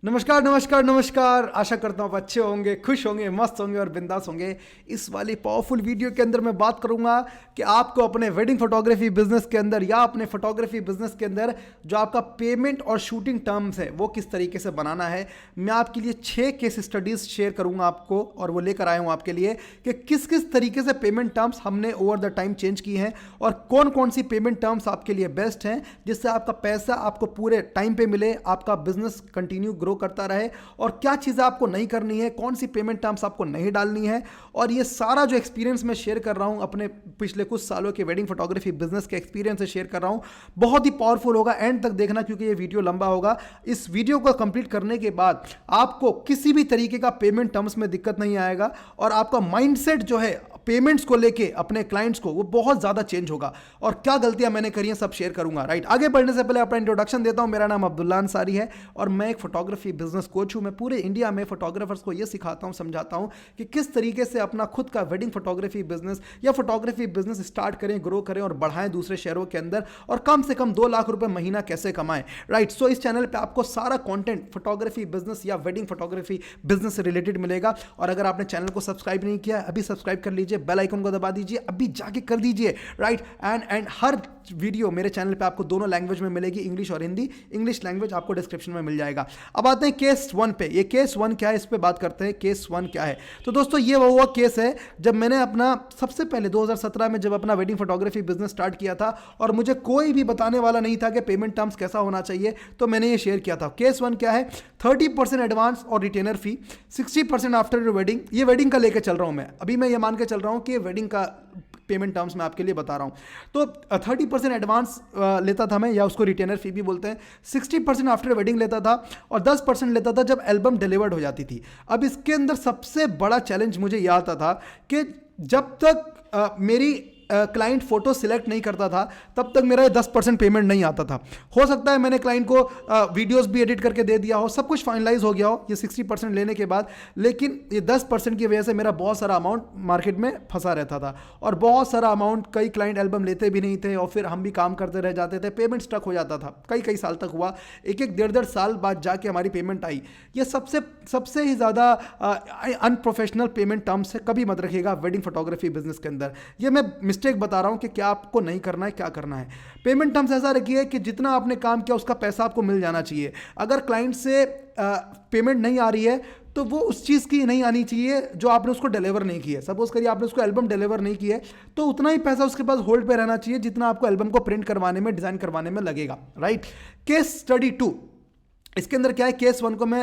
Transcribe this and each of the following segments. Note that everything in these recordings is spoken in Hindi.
नमस्कार नमस्कार नमस्कार। आशा करता हूँ आप अच्छे होंगे, खुश होंगे, मस्त होंगे और बिंदास होंगे। इस वाली पावरफुल वीडियो के अंदर मैं बात करूंगा कि आपको अपने वेडिंग फोटोग्राफी बिजनेस के अंदर या अपने फोटोग्राफी बिजनेस के अंदर जो आपका पेमेंट और शूटिंग टर्म्स है वो किस तरीके से बनाना है। मैं आपके लिए 6 केस स्टडीज शेयर करूंगा आपको, और वो लेकर आया हूँ आपके लिए कि किस किस तरीके से पेमेंट टर्म्स हमने ओवर द टाइम चेंज की हैं और कौन कौन सी पेमेंट टर्म्स आपके लिए बेस्ट हैं, जिससे आपका पैसा आपको पूरे टाइम पे मिले, आपका बिजनेस कंटिन्यू ग्रो करता रहे, और क्या चीज़ें आपको नहीं करनी है, कौन सी पेमेंट टर्म्स आपको नहीं डालनी है। और ये सारा जो एक्सपीरियंस मैं शेयर कर रहा हूं अपने पिछले कुछ सालों के वेडिंग फोटोग्राफी बिजनेस के एक्सपीरियंस से शेयर कर रहा हूं। बहुत ही पावरफुल होगा, एंड तक देखना क्योंकि ये वीडियो लंबा होगा। इस वीडियो को कंप्लीट करने के बाद आपको किसी भी तरीके का पेमेंट टर्म्स में दिक्कत नहीं आएगा, और आपका माइंडसेट जो है पेमेंट्स को लेके अपने क्लाइंट्स को वो बहुत ज्यादा चेंज होगा। और क्या गलतियां मैंने करी हैं सब शेयर करूंगा। राइट, आगे बढ़ने से पहले अपना इंट्रोडक्शन देता हूं। मेरा नाम अब्दुल्ला अंसारी है और मैं एक फोटोग्राफी बिजनेस कोच हूं। मैं पूरे इंडिया में फोटोग्राफर्स को ये सिखाता हूं, समझाता हूं कि किस तरीके से अपना खुद का वेडिंग फोटोग्राफी बिजनेस या फोटोग्राफी बिजनेस स्टार्ट करें, ग्रो करें और बढ़ाएं दूसरे शहरों के अंदर, और कम से कम 2 लाख रुपए महीना कैसे कमाएं। राइट, सो इस चैनल पे आपको सारा कंटेंट फोटोग्राफी बिजनेस या वेडिंग फोटोग्राफी बिजनेस से रिलेटेड मिलेगा। और अगर आपने चैनल को सब्सक्राइब नहीं किया अभी सब्सक्राइब कर लीजिए, बेल आइकन को दबा दीजिए, अभी जाके कर दीजिए। राइट, एंड हर वीडियो मेरे चैनल पे आपको दोनों लैंग्वेज में मिलेगी, इंग्लिश और हिंदी। इंग्लिश लैंग्वेज आपको डिस्क्रिप्शन में मिल जाएगा। अब आते हैं केस 1 पे। ये केस 1 क्या है, इस पे बात करते हैं। केस 1 क्या है? तो दोस्तों ये वो केस है जब मैंने अपना सबसे पहले 2017 में जब अपना वेडिंग फोटोग्राफी बिजनेस स्टार्ट किया था, और मुझे कोई भी बताने वाला नहीं था कि पेमेंट टर्म्स कैसा होना चाहिए, तो मैंने ये शेयर किया था। केस 1 क्या है? 30% एडवांस और retainer fee, 60% after your wedding. ये वेडिंग का लेकर चल रहा हूं मैं, अभी मैं ये मान के चल रहा हूं कि वेडिंग का पेमेंट टर्म्स मैं आपके लिए बता रहा हूं। तो 30% एडवांस लेता था मैं, या उसको रिटेनर फी भी बोलते हैं। 60% आफ्टर वेडिंग लेता था, और 10% लेता था जब एल्बम डिलीवर्ड हो जाती थी। अब इसके अंदर सबसे बड़ा चैलेंज मुझे यह आता था कि जब तक मेरी क्लाइंट फोटो सिलेक्ट नहीं करता था तब तक मेरा 10% पेमेंट नहीं आता था। हो सकता है मैंने क्लाइंट को वीडियोस भी एडिट करके दे दिया हो, सब कुछ फाइनलाइज हो गया हो ये 60% लेने के बाद, लेकिन ये 10% की वजह से मेरा बहुत सारा अमाउंट मार्केट में फंसा रहता था, और बहुत सारा अमाउंट कई क्लाइंट एल्बम लेते भी नहीं थे, और फिर हम भी काम करते रह जाते थे, पेमेंट स्टक हो जाता था। कई साल तक हुआ, एक 1.5 साल बाद जाके हमारी पेमेंट आई। ये सबसे ही ज़्यादा अनप्रोफेशनल पेमेंट टर्म्स है, कभी मत रखिएगा वेडिंग फोटोग्राफी बिजनेस के अंदर। ये मैं मिस्टेक बता रहा हूं कि क्या आपको नहीं करना है, क्या करना है। पेमेंट टर्म्स ऐसा रखिए कि जितना आपने काम किया उसका पैसा आपको मिल जाना चाहिए। अगर क्लाइंट से पेमेंट नहीं आ रही है तो वो उस चीज़ की नहीं आनी चाहिए जो आपने उसको डिलीवर नहीं की है। सपोज करिए आपने उसको एल्बम डिलीवर नहीं की है, तो उतना ही पैसा उसके पास होल्ड पे रहना चाहिए जितना आपको एल्बम को प्रिंट करवाने में, डिजाइन करवाने में लगेगा। राइट, केस स्टडी 2, इसके अंदर क्या है? केस 1 को मैं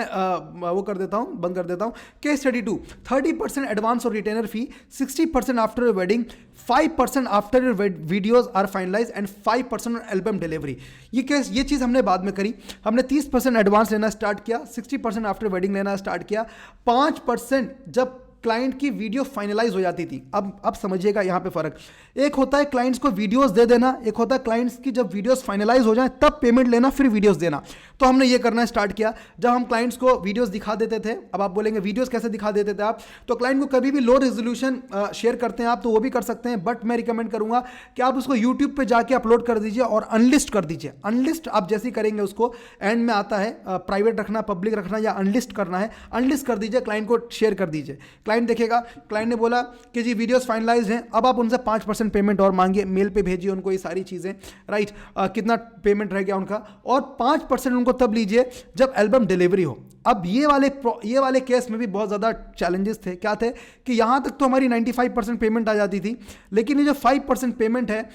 वो कर देता हूं, बंद कर देता हूं। केस स्टडी 2, 30% एडवांस और retainer fee, 60% after your wedding, 5% after your videos are finalise, and 5% on album delivery. ये चीज़ हमने बाद में करी। हमने 30% एडवांस लेना स्टार्ट किया, 60% आफ्टर वेडिंग लेना स्टार्ट किया, 5% जब क्लाइंट की वीडियो फाइनलाइज हो जाती थी। अब समझिएगा यहाँ पे फर्क। एक होता है क्लाइंट्स को वीडियोस दे देना, एक होता है क्लाइंट्स की जब वीडियोस फाइनलाइज हो जाए तब पेमेंट लेना, फिर वीडियोस देना। तो हमने ये करना स्टार्ट किया। जब हम क्लाइंट्स को वीडियोस दिखा देते थे, अब आप बोलेंगे वीडियोस कैसे दिखा देते थे आप? तो क्लाइंट को कभी भी लो रेजोल्यूशन शेयर करते हैं आप, तो वो भी कर सकते हैं, बट मैं रिकमेंड करूंगा कि आप उसको यूट्यूब पर जाके अपलोड कर दीजिए और अनलिस्ट कर दीजिए। अनलिस्ट आप जैसे ही करेंगे उसको एंड में आता है प्राइवेट रखना, पब्लिक रखना या अनलिस्ट करना है। अनलिस्ट कर दीजिए, क्लाइंट को शेयर कर दीजिए। क्लाइंट देखेगा, क्लाइंट ने बोला कि जी वीडियोस फाइनलाइज्ड हैं, अब आप उनसे 5% पेमेंट और मांगिए, मेल पे भेजिए उनको ये सारी चीज़ें। राइट, कितना पेमेंट रह गया उनका, और 5% उनको तब लीजिए जब एल्बम डिलीवरी हो। अब ये वाले केस में भी बहुत ज़्यादा चैलेंजेस थे। क्या थे कि यहाँ तक तो हमारी 95% पेमेंट आ जाती थी, लेकिन ये जो 5% पेमेंट है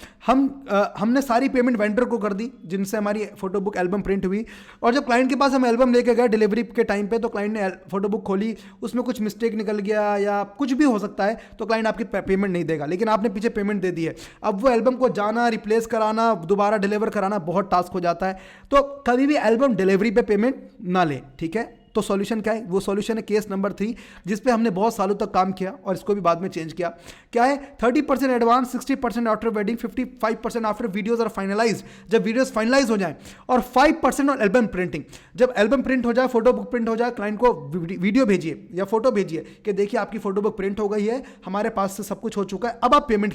हमने सारी पेमेंट वेंडर को कर दी जिनसे हमारी फोटो बुक एल्बम प्रिंट हुई। और जब क्लाइंट के पास हम एल्बम लेके गए डिलीवरी के टाइम पे, तो क्लाइंट ने फोटो बुक खोली, उसमें कुछ मिस्टेक निकल गया या कुछ भी हो सकता है, तो क्लाइंट आपकी पेमेंट नहीं देगा, लेकिन आपने पीछे पेमेंट दे दी है। अब वो एल्बम को जाना, रिप्लेस कराना, दोबारा डिलीवर कराना बहुत टास्क हो जाता है। तो कभी भी एल्बम डिलीवरी पे पेमेंट ना ले, ठीक है? तो सॉल्यूशन क्या है? वो सॉल्यूशन है केस नंबर 3, जिस पे हमने बहुत सालों तक काम किया और इसको भी बाद में चेंज किया। क्या है? 30% advance, 60% after wedding, 55% after videos are finalise, जब वीडियोस फाइनलाइज हो जाए, और 5% ऑन एल्बम प्रिंटिंग। जब एल्बम प्रिंट हो जाए, फोटो बुक प्रिंट हो जाए, क्लाइंट को वीडियो भेजिए या फोटो भेजिए कि देखिए आपकी फोटो बुक प्रिंट हो गई है, हमारे पास से सब कुछ हो चुका है, अब आप पेमेंट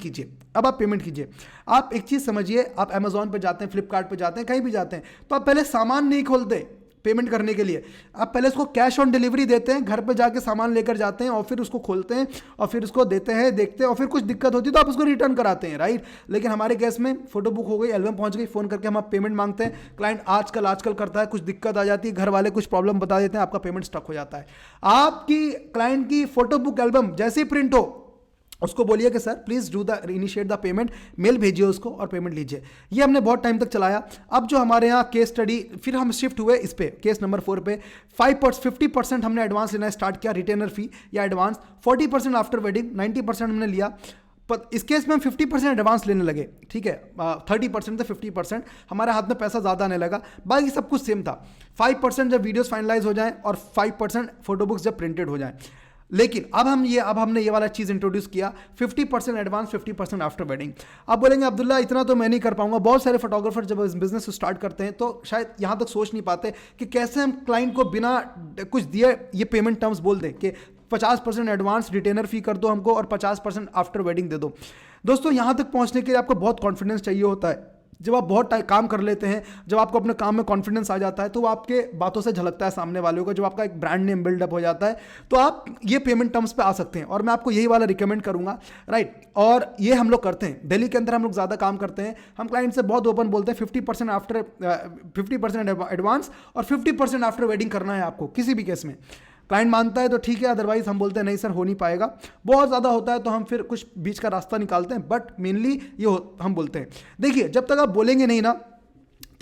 कीजिए। आप एक चीज समझिए, आप अमेजोन पे जाते हैं, फ्लिपकार्ट पे जाते हैं, कहीं भी जाते हैं, तो आप पहले सामान नहीं खोलते, पेमेंट करने के लिए। आप पहले उसको कैश ऑन डिलीवरी देते हैं, घर पे जाके सामान लेकर जाते हैं और फिर उसको खोलते हैं और फिर उसको देते हैं, देखते हैं और फिर कुछ दिक्कत होती है तो आप उसको रिटर्न कराते हैं, राइट। लेकिन हमारे केस में फोटो बुक हो गई, एल्बम पहुंच गई, फोन करके हम आप पेमेंट मांगते हैं, क्लाइंट आजकल करता है, कुछ दिक्कत आ जाती है, घर वाले कुछ प्रॉब्लम बता देते हैं, आपका पेमेंट स्टक हो जाता है। आपकी क्लाइंट की फोटो बुक एल्बम जैसे ही प्रिंट हो उसको बोलिए कि sir please do the initiate the payment, mail भेजिए उसको और पेमेंट लीजिए। ये हमने बहुत टाइम तक चलाया। अब जो हमारे यहाँ केस स्टडी, फिर हम शिफ्ट हुए इस पे, केस नंबर 4 पे 50% हमने एडवांस लेना स्टार्ट किया, रिटेनर फी या एडवांस। 40% आफ्टर वेडिंग, 90% हमने लिया। पर इस केस में हम 50% एडवांस लेने लगे, ठीक है। 30% से 50% हमारे हाथ में पैसा ज़्यादा आने लगा, बाकी सब कुछ सेम था। 5% जब वीडियोस फाइनलाइज हो जाएं और 5% फोटो बुक्स जब प्रिंटेड हो जाएं। लेकिन अब हमने ये वाला चीज़ इंट्रोड्यूस किया, 50% एडवांस, 50% आफ्टर वेडिंग। आप बोलेंगे अब्दुल्ला इतना तो मैं नहीं कर पाऊंगा। बहुत सारे फोटोग्राफर जब इस बिजनेस को स्टार्ट करते हैं तो शायद यहाँ तक सोच नहीं पाते कि कैसे हम क्लाइंट को बिना कुछ दिए ये पेमेंट टर्म्स बोल दें कि 50% एडवांस रिटेनर फी कर दो हमको और 50% आफ्टर वेडिंग दे दो। दोस्तों यहाँ तक पहुँचने के लिए आपको बहुत कॉन्फिडेंस चाहिए होता है। जब आप बहुत काम कर लेते हैं, जब आपको अपने काम में कॉन्फिडेंस आ जाता है तो वो आपके बातों से झलकता है सामने वालों को, जब आपका एक ब्रांड नेम बिल्डअप हो जाता है तो आप ये पेमेंट टर्म्स पे आ सकते हैं। और मैं आपको यही वाला रिकमेंड करूंगा, राइट। और ये हम लोग करते हैं, दिल्ली के अंदर हम लोग ज़्यादा काम करते हैं। हम क्लाइंट से बहुत ओपन बोलते हैं 50% एडवांस और 50% आफ्टर वेडिंग करना है आपको किसी भी केस में। क्लाइंट मानता है तो ठीक है, अदरवाइज हम बोलते हैं नहीं सर हो नहीं पाएगा। बहुत ज़्यादा होता है तो हम फिर कुछ बीच का रास्ता निकालते हैं, बट मेनली हम बोलते हैं। देखिए जब तक आप बोलेंगे नहीं ना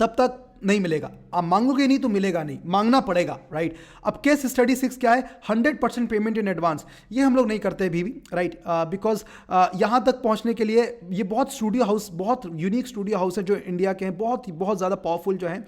तब तक नहीं मिलेगा, आप मांगोगे नहीं तो मिलेगा नहीं, मांगना पड़ेगा, राइट। अब केस स्टडी 6 क्या है, 100% पेमेंट इन एडवांस। ये हम लोग नहीं करते अभी भी, राइट, बिकॉज यहाँ तक पहुँचने के लिए ये बहुत स्टूडियो हाउस, बहुत यूनिक स्टूडियो हाउस है जो इंडिया के हैं, बहुत ज़्यादा पावरफुल जो हैं,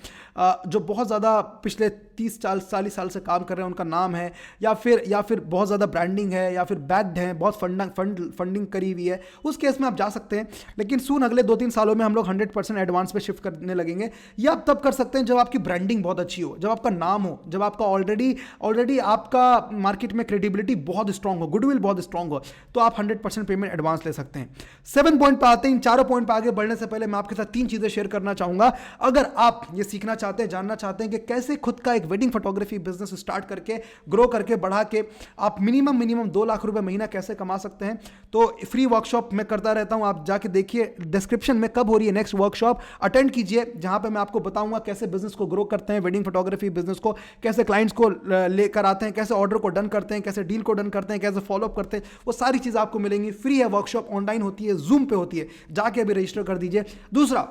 जो बहुत ज़्यादा पिछले 30-40 साल से काम कर रहे हैं, उनका नाम है, या फिर बहुत ज़्यादा ब्रांडिंग है, या फिर बैक्ड है, बहुत फंडिंग करी हुई है, उस केस में आप जा सकते हैं। लेकिन सून अगले 2-3 सालों में हम लोग 100% एडवांस पे शिफ्ट करने लगेंगे। ये आप तब कर सकते हैं जब आपकी ब्रांडिंग बहुत अच्छी हो, जब आपका नाम हो, जब आपका ऑलरेडी आपका मार्केट में क्रेडिबिलिटी बहुत स्ट्रांग हो, गुडविल बहुत स्ट्रांग हो, तो आप 100% पेमेंट एडवांस ले सकते हैं। 7 पॉइंट पे आते हैं। इन चारों पॉइंट पे आगे बढ़ने से पहले मैं आपके साथ 3 चीजें शेयर करना चाहूंगा। अगर आप ये सीखना चाहते हैं, जानना चाहते हैं कि कैसे खुद का एक वेडिंग फोटोग्राफी बिजनेस स्टार्ट करके, ग्रो करके, बढ़ा के आप मिनिमम 2 लाख रुपए महीना कैसे कमा सकते हैं, तो फ्री वर्कशॉप मैं करता रहता हूं। आप जाके देखिए डिस्क्रिप्शन में कब हो रही है नेक्स्ट वर्कशॉप, अटेंड कीजिए, जहां पे मैं आपको बताऊंगा कैसे बिजनेस को ग्रो करते हैं, वेडिंग फोटोग्राफी बिजनेस को कैसे क्लाइंट्स को लेकर आते हैं, कैसे ऑर्डर को डन करते हैं, कैसे डील को डन करते हैं, कैसे फॉलोअप करते हैं, वो सारी चीज़ आपको मिलेंगी। फ्री है वर्कशॉप, ऑनलाइन होती है, जूम पे होती है, जाके अभी रजिस्टर कर दीजिए। दूसरा,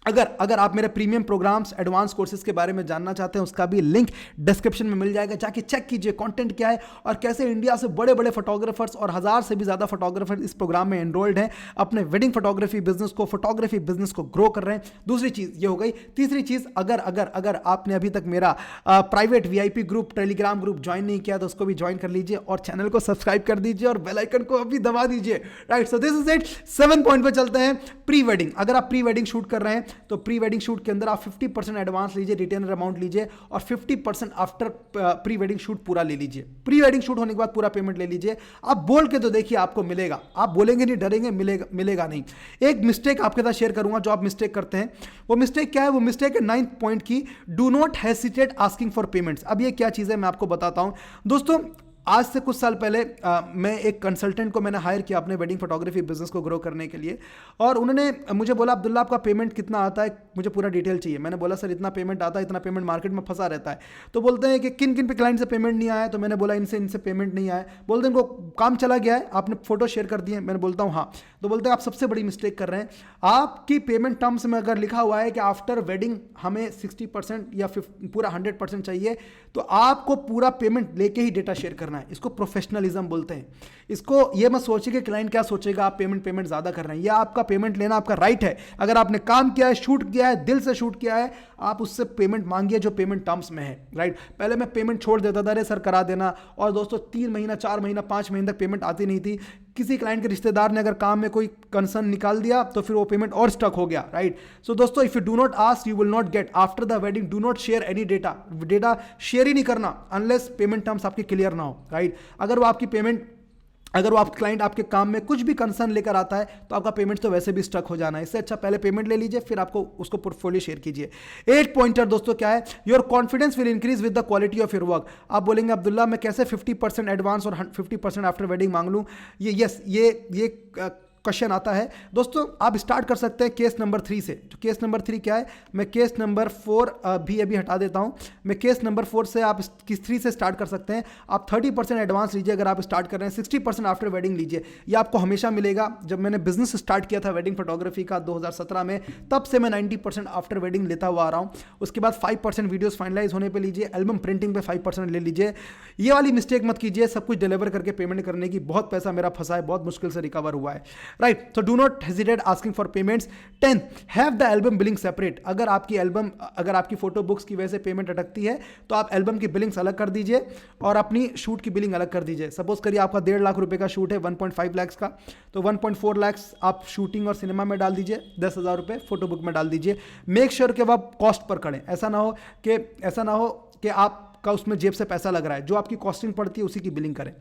अगर आप मेरे प्रीमियम प्रोग्राम्स, एडवांस कोर्सेज के बारे में जानना चाहते हैं, उसका भी लिंक डिस्क्रिप्शन में मिल जाएगा, जाके चेक कीजिए कंटेंट क्या है और कैसे इंडिया से बड़े बड़े फोटोग्राफर्स और 1000 से भी ज़्यादा फोटोग्राफर इस प्रोग्राम में एनरोल्ड हैं, अपने वेडिंग फोटोग्राफी बिजनेस को ग्रो कर रहे हैं। दूसरी चीज़ ये हो गई। तीसरी चीज़, अगर आपने अभी तक मेरा private VIP group, Telegram group join नहीं किया तो उसको भी ज्वाइन कर लीजिए और चैनल को सब्सक्राइब कर दीजिए और बेल आइकन को अभी दबा दीजिए, right. So this is it. 7 point पे चलते हैं। प्री वेडिंग, अगर आप प्री वेडिंग शूट कर रहे हैं तो प्री वेडिंग शूट के अंदर आप 50% एडवांस लीजिए, रिटेनर अमाउंट लीजिए और 50% आफ्टर प्री वेडिंग शूट पूरा ले लीजिए। प्री वेडिंग शूट होने के बाद पूरा पेमेंट ले लीजिए। आप बोल के तो देखिए, आपको मिलेगा। आप बोलेंगे नहीं, डरेंगे, मिलेगा नहीं। एक मिस्टेक आपके साथ शेयर करूंगा जो आप मिस्टेक करते हैं। वो मिस्टेक क्या है? वो मिस्टेक है 9th पॉइंट की, do not hesitate asking for payments. अब ये क्या चीज़ है मैं आपको बताता हूं। दोस्तों, आज से कुछ साल पहले मैं एक कंसल्टेंट को मैंने हायर किया अपने वेडिंग फोटोग्राफी बिजनेस को ग्रो करने के लिए, और उन्होंने मुझे बोला अब्दुल्ला आपका पेमेंट कितना आता है, मुझे पूरा डिटेल चाहिए। मैंने बोला सर इतना पेमेंट आता है, इतना पेमेंट मार्केट में फंसा रहता है। तो बोलते हैं कि किन किन पे क्लाइंट से पेमेंट नहीं आया, तो मैंने बोला इनसे पेमेंट नहीं आया। बोलते हैं इनको काम चला गया है, आपने फोटो शेयर कर दिए। मैंने बोलता हूँ हाँ। तो बोलते हैं आप सबसे बड़ी मिस्टेक कर रहे हैं। आपकी पेमेंट टर्म्स में अगर लिखा हुआ है कि आफ्टर वेडिंग हमें 60% या पूरा 100% चाहिए, तो आपको पूरा पेमेंट लेके ही डेटा शेयर करना है। इसको प्रोफेशनलिज्म बोलते हैं। इसको ये मत सोचिए कि क्लाइंट क्या सोचेगा, आप पेमेंट ज़्यादा कर रहे हैं। यह आपका पेमेंट लेना आपका राइट है। अगर आपने काम किया है, शूट किया है, दिल से शूट किया है, आप उससे पेमेंट मांगिए जो पेमेंट टर्म्स में है, राइट। पहले मैं पेमेंट छोड़ देता था, अरे सर करा देना, और दोस्तों 3 महीना, 4 महीना, 5 महीने तक पेमेंट आती नहीं थी। किसी क्लाइंट के रिश्तेदार ने अगर काम में कोई कंसर्न निकाल दिया तो फिर वो पेमेंट और स्टक हो गया, राइट। सो दोस्तों, if you do not ask you will not get. After the wedding do not share any data share ही नहीं करना अनलेस पेमेंट टर्म्स आपके क्लियर ना हो, राइट। अगर वो आपकी पेमेंट अगर वो आप क्लाइंट आपके काम में कुछ भी कंसर्न लेकर आता है तो आपका पेमेंट तो वैसे भी स्टक हो जाना है। इससे अच्छा पहले पेमेंट ले लीजिए, फिर आपको उसको पोर्टफोलियो शेयर कीजिए। 8 पॉइंटर दोस्तों क्या है, your confidence will increase with the quality of your work. आप बोलेंगे अब्दुल्ला मैं कैसे 50% एडवांस और 50% आफ्टर वेडिंग मांग लूँ, ये क्वेश्चन आता है। दोस्तों आप स्टार्ट कर सकते हैं केस नंबर 3 से। तो केस नंबर 3 क्या है, मैं केस नंबर 4 भी अभी हटा देता हूं। मैं केस नंबर 4 से आप किस 3 से स्टार्ट कर सकते हैं। आप 30% एडवांस लीजिए अगर आप स्टार्ट कर रहे हैं, 60% आफ्टर वेडिंग लीजिए। ये आपको हमेशा मिलेगा। जब मैंने बिजनेस स्टार्ट किया था वेडिंग फोटोग्राफी का 2017 में, तब से मैं 90% आफ्टर वेडिंग लेता हुआ आ रहा हूँ। उसके बाद 5% वीडियोस फाइनलाइज होने पर लीजिए, एल्बम प्रिंटिंग पे 5% ले लीजिए। ये वाली मिस्टेक मत कीजिए, सब कुछ डिलीवर करके पेमेंट करने की। बहुत पैसा मेरा फंसा है, बहुत मुश्किल से रिकवर हुआ है, राइट। तो do not hesitate asking for payments. 10, have the album billing separate. अगर आपकी फोटो बुक्स की वजह से पेमेंट अटकती है तो आप एल्बम की बिलिंग्स अलग कर दीजिए और अपनी शूट की बिलिंग अलग कर दीजिए। सपोज करिए आपका 1.5 लाख रुपए का शूट है 1.5 लाख का, तो 1.4 लाख आप शूटिंग और सिनेमा में डाल दीजिए, 10,000 रुपए फोटो बुक में डाल दीजिए। मेक श्योर कि आप कॉस्ट पर करें। ऐसा ना हो कि आपका उसमें जेब से पैसा लग रहा है। जो आपकी कॉस्टिंग पड़ती है उसी की बिलिंग करें।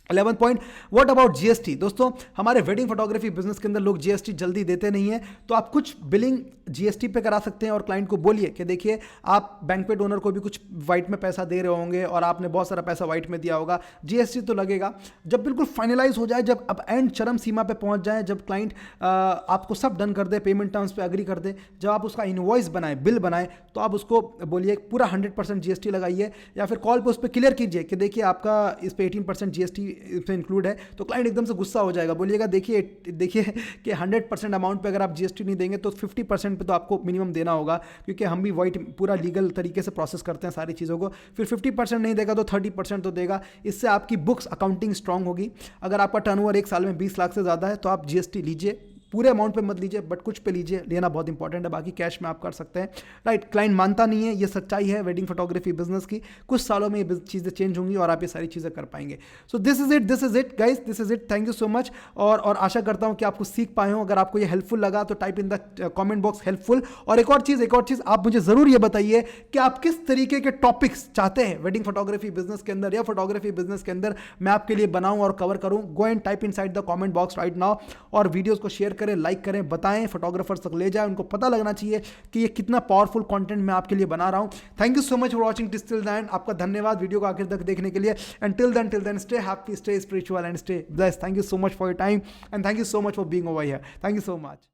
11 पॉइंट, व्हाट अबाउट जीएसटी। दोस्तों हमारे वेडिंग फोटोग्राफी बिजनेस के अंदर लोग जीएसटी जल्दी देते नहीं है, तो आप कुछ बिलिंग जीएसटी पे करा सकते हैं और क्लाइंट को बोलिए कि देखिए आप बैंक्वेट ओनर को भी कुछ वाइट में पैसा दे रहे होंगे और आपने बहुत सारा पैसा वाइट में दिया होगा, जीएसटी तो लगेगा। जब बिल्कुल फाइनलाइज हो जाए, जब अब एंड चरम सीमा पे पहुंच जाए, जब क्लाइंट आपको सब डन कर दे, पेमेंट टर्म्स पे एग्री कर दे, जब आप उसका इनवॉइस बनाए, बिल बनाए, तो आप उसको बोलिए पूरा 100% जीएसटी लगाइए, या फिर कॉल पे उस पर क्लियर कीजिए कि देखिए आपका इस पे 18% जीएसटी इसमें इंक्लूड है। तो क्लाइंट एकदम से गुस्सा हो जाएगा, बोलिएगा देखिए कि 100% अमाउंट पे अगर आप जीएसटी नहीं देंगे तो 50% पे तो आपको मिनिमम देना होगा, क्योंकि हम भी वाइट पूरा लीगल तरीके से प्रोसेस करते हैं सारी चीज़ों को। फिर 50% नहीं देगा तो 30% तो देगा। इससे आपकी बुक्स अकाउंटिंग स्ट्रांग होगी। अगर आपका टर्नओवर एक साल में 20 लाख से ज़्यादा है तो आप जीएसटी लीजिए, पूरे अमाउंट पे मत लीजिए बट कुछ पे लीजिए, लेना बहुत इंपॉर्टेंट है, बाकी कैश में आप कर सकते हैं, राइट। क्लाइंट मानता नहीं है, ये सच्चाई है वेडिंग फोटोग्राफी बिजनेस की। कुछ सालों में ये चीज़ें चेंज होंगी और आप ये सारी चीज़ें कर पाएंगे। So this is it guys, this is it. Thank you so much. और आशा करता हूँ कि आपको सीख पाए हो। अगर आपको ये हेल्पफुल लगा तो type in the comment box helpful. और एक और चीज़ आप मुझे ज़रूर ये बताइए कि आप किस तरीके के टॉपिक्स चाहते हैं वेडिंग फोटोग्राफी बिजनेस के अंदर या फोटोग्राफी बिजनेस के अंदर मैं आपके लिए बनाऊँ और कवर करूँ। Go and type in side the comment box right now, और वीडियोज़ को शेयर करें, लाइक करें, बताएं, फोटोग्राफर्स तक ले जाएं, उनको पता लगना चाहिए कि ये कितना पावरफुल कंटेंट मैं आपके लिए बना रहा हूं। Thank you so much for watching till the end. आपका धन्यवाद वीडियो को आखिर तक देखने के लिए। And till then stay happy, stay spiritual and stay blessed. Thank you so much for your time and thank you so much for being over here. Thank you so much.